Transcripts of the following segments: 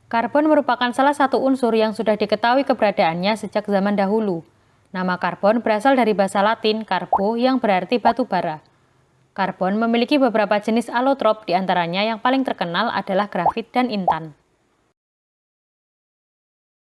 Karbon merupakan salah satu unsur yang sudah diketahui keberadaannya sejak zaman dahulu. Nama karbon berasal dari bahasa Latin karbo yang berarti batu bara. Karbon memiliki beberapa jenis alotrop, diantaranya yang paling terkenal adalah grafit dan intan.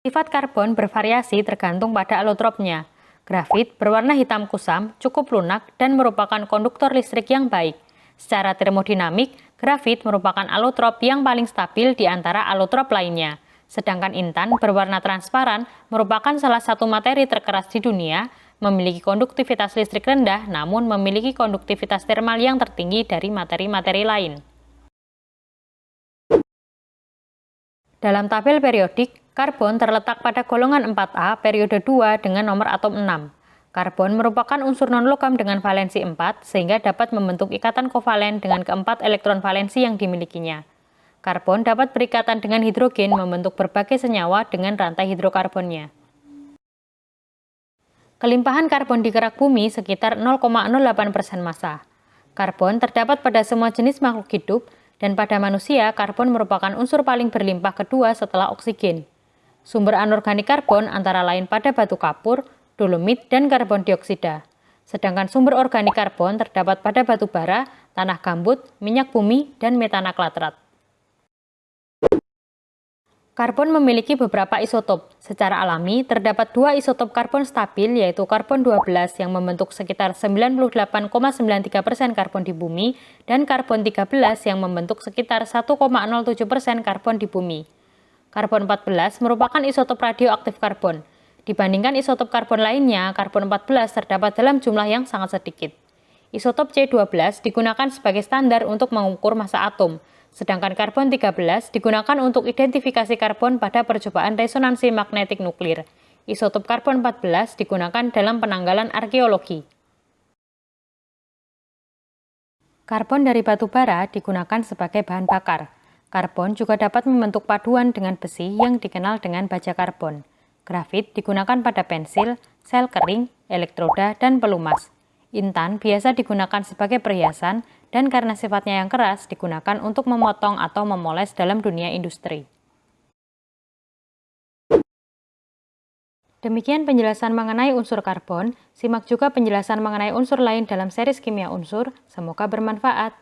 Sifat karbon bervariasi tergantung pada alotropnya. Grafit berwarna hitam kusam, cukup lunak, dan merupakan konduktor listrik yang baik. Secara termodinamik, grafit merupakan alotrop yang paling stabil di antara alotrop lainnya. Sedangkan intan berwarna transparan merupakan salah satu materi terkeras di dunia, memiliki konduktivitas listrik rendah namun memiliki konduktivitas termal yang tertinggi dari materi-materi lain. Dalam tabel periodik, karbon terletak pada golongan 4A periode 2 dengan nomor atom 6. Karbon merupakan unsur non-logam dengan valensi 4, sehingga dapat membentuk ikatan kovalen dengan keempat elektron valensi yang dimilikinya. Karbon dapat berikatan dengan hidrogen membentuk berbagai senyawa dengan rantai hidrokarbonnya. Kelimpahan karbon di kerak bumi sekitar 0,08% massa. Karbon terdapat pada semua jenis makhluk hidup, dan pada manusia, karbon merupakan unsur paling berlimpah kedua setelah oksigen. Sumber anorganik karbon antara lain pada batu kapur, dolomit, dan karbon dioksida. Sedangkan sumber organik karbon terdapat pada batu bara, tanah gambut, minyak bumi, dan metana klatrat. Karbon memiliki beberapa isotop. Secara alami, terdapat dua isotop karbon stabil, yaitu karbon 12 yang membentuk sekitar 98,93% karbon di bumi, dan karbon 13 yang membentuk sekitar 1,07% karbon di bumi. Karbon 14 merupakan isotop radioaktif karbon. Dibandingkan isotop karbon lainnya, karbon 14 terdapat dalam jumlah yang sangat sedikit. Isotop C12 digunakan sebagai standar untuk mengukur massa atom, sedangkan karbon 13 digunakan untuk identifikasi karbon pada percobaan resonansi magnetik nuklir. Isotop karbon 14 digunakan dalam penanggalan arkeologi. Karbon dari batu bara digunakan sebagai bahan bakar. Karbon juga dapat membentuk paduan dengan besi yang dikenal dengan baja karbon. Grafit digunakan pada pensil, sel kering, elektroda, dan pelumas. Intan biasa digunakan sebagai perhiasan, dan karena sifatnya yang keras, digunakan untuk memotong atau memoles dalam dunia industri. Demikian penjelasan mengenai unsur karbon. Simak juga penjelasan mengenai unsur lain dalam series kimia unsur. Semoga bermanfaat.